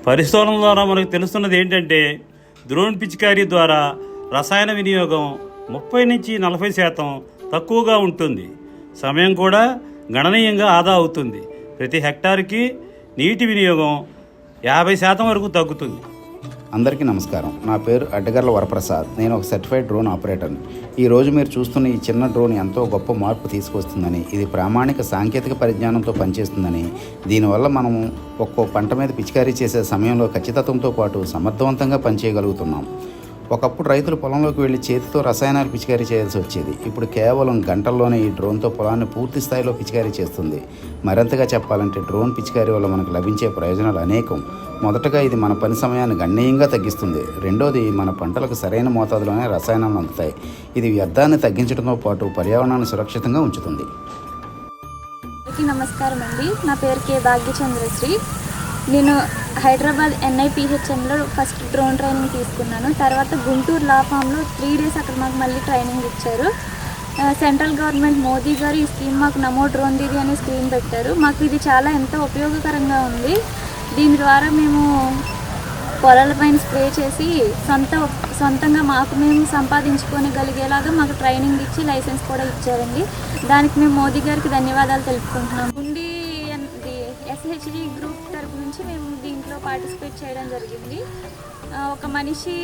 పరిశోధనల ద్వారా మనకు తెలుస్తున్నది ఏంటంటే డ్రోన్ పిచికారీ ద్వారా రసాయన వినియోగం 30 నుంచి 40% తక్కువగా ఉంటుంది. సమయం కూడా గణనీయంగా ఆదా అవుతుంది. ప్రతి హెక్టార్కి నీటి వినియోగం 50% వరకు తగ్గుతుంది. అందరికీ నమస్కారం. నా పేరు అడ్డగర్ల వరప్రసాద్. నేను ఒక సర్టిఫైడ్ డ్రోన్ ఆపరేటర్ని. ఈరోజు మీరు చూస్తున్న ఈ చిన్న డ్రోన్ ఎంతో గొప్ప మార్పు తీసుకొస్తుందని, ఇది ప్రామాణిక సాంకేతిక పరిజ్ఞానంతో పనిచేస్తుందని, దీనివల్ల మనము ఒక్కో పంట మీద పిచికారీ చేసే సమయంలో ఖచ్చితత్వంతో పాటు సమర్థవంతంగా పనిచేయగలుగుతున్నాం. ఒకప్పుడు రైతులు పొలంలోకి వెళ్ళి చేతితో రసాయనాలు పిచికారీ చేయాల్సి వచ్చేది. ఇప్పుడు కేవలం గంటల్లోనే ఈ డ్రోన్తో పొలాన్ని పూర్తి స్థాయిలో పిచికారీ చేస్తుంది. మరింతగా చెప్పాలంటే డ్రోన్ పిచికారీ వల్ల మనకు లభించే ప్రయోజనాలు అనేకం. మొదటగా ఇది మన పని సమయాన్ని గణనీయంగా తగ్గిస్తుంది. రెండోది, మన పంటలకు సరైన మోతాదులోనే రసాయనాలు అందుతాయి. ఇది వ్యర్థాన్ని తగ్గించడంతో పాటు పర్యావరణాన్ని సురక్షితంగా ఉంచుతుంది. నమస్కారం అండి, నా పేరు కే భాగ్యచంద్రశ్రీ. నేను హైదరాబాద్ NIPHMలో ఫస్ట్ డ్రోన్ ట్రైనింగ్ తీసుకున్నాను. తర్వాత గుంటూరు లా ఫామ్లో 3 డేస్ అక్కడ మాకు మళ్ళీ ట్రైనింగ్ ఇచ్చారు. సెంట్రల్ గవర్నమెంట్ మోదీ గారు ఈ స్కీమ్ మాకు నమో డ్రోన్ దీదీ అనే స్కీమ్ పెట్టారు. మాకు ఇది చాలా ఎంతో ఉపయోగకరంగా ఉంది. దీని ద్వారా మేము పొలాలపైన స్ప్రే చేసి సొంతంగా మాకు మేము సంపాదించుకోగలిగేలాగా మాకు ట్రైనింగ్ ఇచ్చి లైసెన్స్ కూడా ఇచ్చారండి. దానికి మేము మోదీ గారికి ధన్యవాదాలు తెలుపుకుంటున్నాం. ఉండి SHG గ్రూప్ తరపు నుంచి మేము దీంట్లో పార్టిసిపేట్ చేయడం జరిగింది. ఒక మనిషి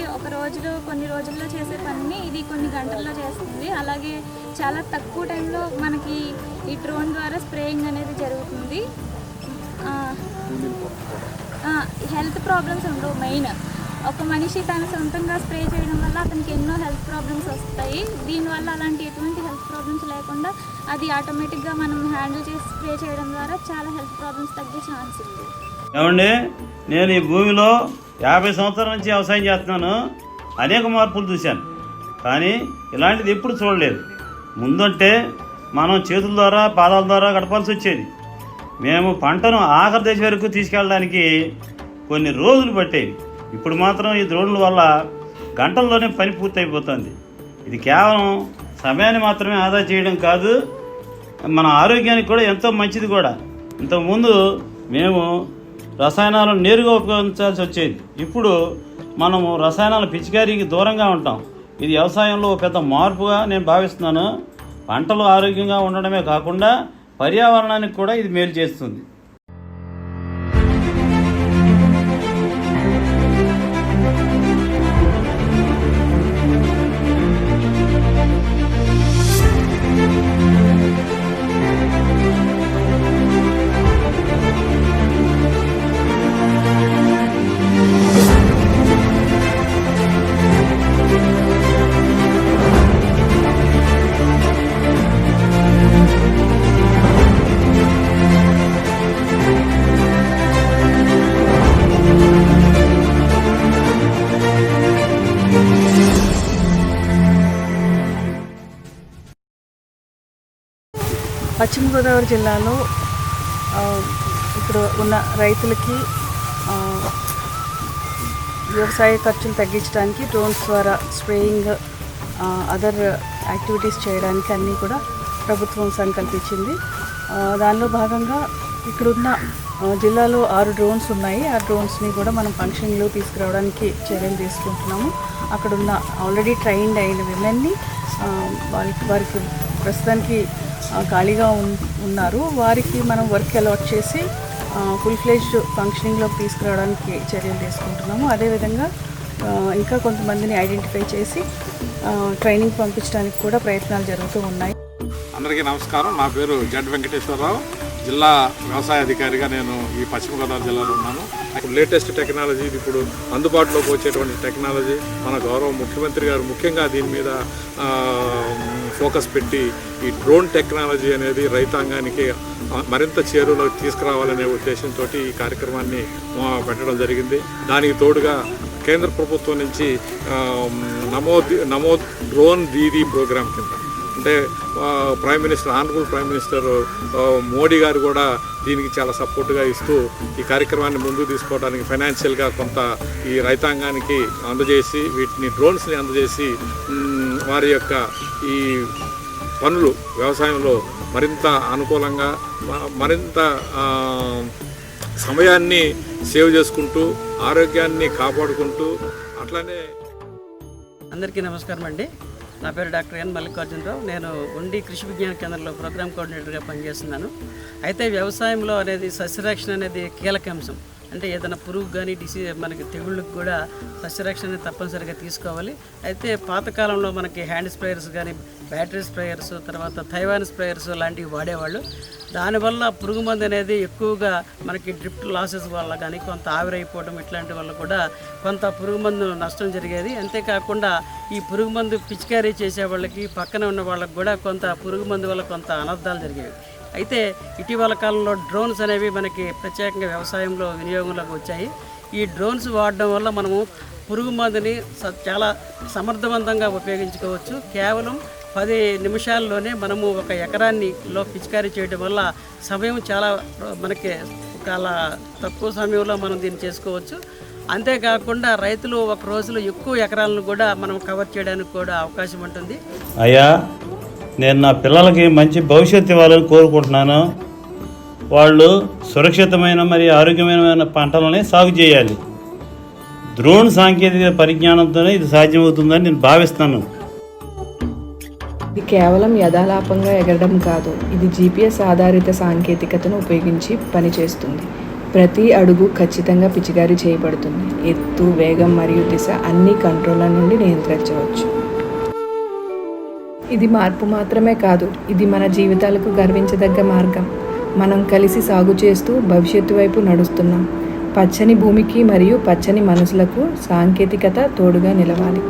కొన్ని రోజుల్లో చేసే పనిని ఇది కొన్ని గంటల్లో చేస్తుంది. అలాగే చాలా తక్కువ టైంలో మనకి ఈ డ్రోన్ ద్వారా స్ప్రేయింగ్ అనేది జరుగుతుంది. హెల్త్ ప్రాబ్లమ్స్ ఉండవు. మెయిన్ ఒక మనిషి తన సొంతంగా స్ప్రే చేయడం వల్ల అతనికి ఎన్నో హెల్త్ ప్రాబ్లమ్స్ వస్తాయి. దీనివల్ల అలాంటి ఎటువంటి హెల్త్ ప్రాబ్లమ్స్ లేకుండా అది ఆటోమేటిక్గా మనం హ్యాండిల్ చేసి స్ప్రే చేయడం ద్వారా చాలా హెల్త్ ప్రాబ్లమ్స్ తగ్గే ఛాన్స్ ఉంది. ఏమండి, నేను ఈ భూమిలో 50 సంవత్సరాల నుంచి వ్యవసాయం చేస్తున్నాను. అనేక మార్పులు చూశాను, కానీ ఇలాంటిది ఎప్పుడు చూడలేదు. ముందంటే మనం చేతుల ద్వారా పాదాల ద్వారా గడపాల్సి వచ్చేది. మేము పంటను ఆఖరి దశ వరకు తీసుకెళ్ళడానికి కొన్ని రోజులు పట్టేవి. ఇప్పుడు మాత్రం ఈ డ్రోన్ల వల్ల గంటల్లోనే పని పూర్తయిపోతుంది. ఇది కేవలం సమయాన్ని మాత్రమే ఆదా చేయడం కాదు, మన ఆరోగ్యానికి కూడా ఎంతో మంచిది కూడా. ఇంతకుముందు మేము రసాయనాలను నేరుగా ఉపయోగించాల్సి వచ్చేది. ఇప్పుడు మనము రసాయనాల పిచికారీకి దూరంగా ఉంటాం. ఇది వ్యవసాయంలో పెద్ద మార్పుగా నేను భావిస్తున్నాను. పంటలు ఆరోగ్యంగా ఉండడమే కాకుండా పర్యావరణానికి కూడా ఇది మేలు చేస్తుంది. పశ్చిమ గోదావరి జిల్లాలో ఇప్పుడు ఉన్న రైతులకి వ్యవసాయ ఖర్చులు తగ్గించడానికి డ్రోన్స్ ద్వారా స్ప్రేయింగ్, అదర్ యాక్టివిటీస్ చేయడానికి అన్నీ కూడా ప్రభుత్వం సంకల్పించింది. దానిలో భాగంగా ఇక్కడున్న జిల్లాలో 6 డ్రోన్స్ ఉన్నాయి. ఆ డ్రోన్స్ని కూడా మనం ఫంక్షన్లో తీసుకురావడానికి చర్యలు తీసుకుంటున్నాము. అక్కడున్న ఆల్రెడీ ట్రైన్డ్ అయిన విమెన్ని వారికి ప్రస్తుతానికి ఖాళీగా ఉన్నారు. వారికి మనం వర్క్ అలాట్ చేసి ఫుల్ ఫ్లెడ్జ్డ్ ఫంక్షనింగ్లోకి తీసుకురావడానికి చర్యలు తీసుకుంటున్నాము. అదేవిధంగా ఇంకా కొంతమందిని ఐడెంటిఫై చేసి ట్రైనింగ్ పంపించడానికి కూడా ప్రయత్నాలు జరుగుతూ ఉన్నాయి. అందరికీ నమస్కారం. నా పేరు జడ్ వెంకటేశ్వరరావు. జిల్లా వ్యవసాయ అధికారిగా నేను ఈ పశ్చిమ గోదావరి జిల్లాలో ఉన్నాను. లేటెస్ట్ టెక్నాలజీ, ఇప్పుడు అందుబాటులోకి వచ్చేటువంటి టెక్నాలజీ, మన గౌరవ ముఖ్యమంత్రి గారు ముఖ్యంగా దీని మీద ఫోకస్ పెట్టి ఈ డ్రోన్ టెక్నాలజీ అనేది రైతాంగానికి మరింత చేరువలోకి తీసుకురావాలనే ఉద్దేశంతో ఈ కార్యక్రమాన్ని పెట్టడం జరిగింది. దానికి తోడుగా కేంద్ర ప్రభుత్వం నుంచి నమో డ్రోన్ దీదీ ప్రోగ్రాం కింద, అంటే ఆనరబుల్ ప్రైమ్ మినిస్టర్ మోడీ గారు కూడా దీనికి చాలా సపోర్ట్గా ఇస్తూ ఈ కార్యక్రమాన్ని ముందుకు తీసుకోవడానికి ఫైనాన్షియల్గా కొంత ఈ రైతాంగానికి అందజేసి, వీటిని డ్రోన్స్ని అందజేసి వారి యొక్క ఈ పనులు వ్యవసాయంలో మరింత అనుకూలంగా, మరింత సమయాన్ని సేవ్ చేసుకుంటూ ఆరోగ్యాన్ని కాపాడుకుంటూ అట్లానే. అందరికీ నమస్కారం అండి. నా పేరు డాక్టర్ ఎన్ మల్లికార్జునరావు. నేను ఉండి కృషి విజ్ఞాన కేంద్రంలో ప్రోగ్రామ్ కోఆర్డినేటర్గా పనిచేస్తున్నాను. అయితే వ్యవసాయంలో అనేది సస్యరక్షణ అనేది కీలక అంశం. అంటే ఏదైనా పురుగు కానీ మనకి తెగుళ్ళకి కూడా సస్యరక్షణ తప్పనిసరిగా తీసుకోవాలి. అయితే పాతకాలంలో మనకి హ్యాండ్ స్ప్రేయర్స్ కానీ, బ్యాటరీ స్ప్రేయర్స్, తర్వాత థైవాన్ స్ప్రేయర్స్ లాంటివి వాడేవాళ్ళు. దానివల్ల పురుగు మందు అనేది ఎక్కువగా మనకి డ్రిప్ లాసెస్ వల్ల కానీ, కొంత ఆవిరైపోవడం ఇట్లాంటి వల్ల కూడా కొంత పురుగు మందు నష్టం జరిగేది. అంతేకాకుండా ఈ పురుగు మందు పిచికారీ చేసే వాళ్ళకి, పక్కన ఉన్న వాళ్ళకి కూడా కొంత పురుగు మందు వల్ల కొంత అనర్థాలు జరిగేవి. అయితే ఇటీవల కాలంలో డ్రోన్స్ అనేవి మనకి ప్రత్యేకంగా వ్యవసాయంలో వినియోగంలోకి వచ్చాయి. ఈ డ్రోన్స్ వాడడం వల్ల మనము పురుగు మందుని చాలా సమర్థవంతంగా ఉపయోగించుకోవచ్చు. కేవలం 10 నిమిషాల్లోనే మనము ఒక ఎకరాన్నిలో పిచికారీ చేయడం వల్ల సమయం చాలా మనకి చాలా తక్కువ సమయంలో మనం దీన్ని చేసుకోవచ్చు. అంతేకాకుండా రైతులు ఒక రోజులో ఎక్కువ ఎకరాలను కూడా మనం కవర్ చేయడానికి కూడా అవకాశం ఉంటుంది. అయ్యా, నేను నా పిల్లలకి మంచి భవిష్యత్తు ఇవ్వాలని కోరుకుంటున్నాను. వాళ్ళు సురక్షితమైన మరియు ఆరోగ్యమైన పంటలని సాగు చేయాలి. డ్రోన్ సాంకేతిక పరిజ్ఞానంతోనే ఇది సాధ్యమవుతుందని నేను భావిస్తున్నాను. ఇది కేవలం యథాలాపంగా ఎగరడం కాదు, ఇది GPS ఆధారిత సాంకేతికతను ఉపయోగించి పనిచేస్తుంది. ప్రతి అడుగు ఖచ్చితంగా పిచికారీ చేయబడుతుంది. ఎత్తు, వేగం మరియు దిశ అన్ని కంట్రోల్ల నుండి నియంత్రించవచ్చు. ఇది మార్పు మాత్రమే కాదు, ఇది మన జీవితాలకు గర్వించదగ్గ మార్గం. మనం కలిసి సాగు చేస్తూ భవిష్యత్తు వైపు నడుస్తున్నాం. పచ్చని భూమికి మరియు పచ్చని మనసులకు సాంకేతికత తోడుగా నిలవాలి.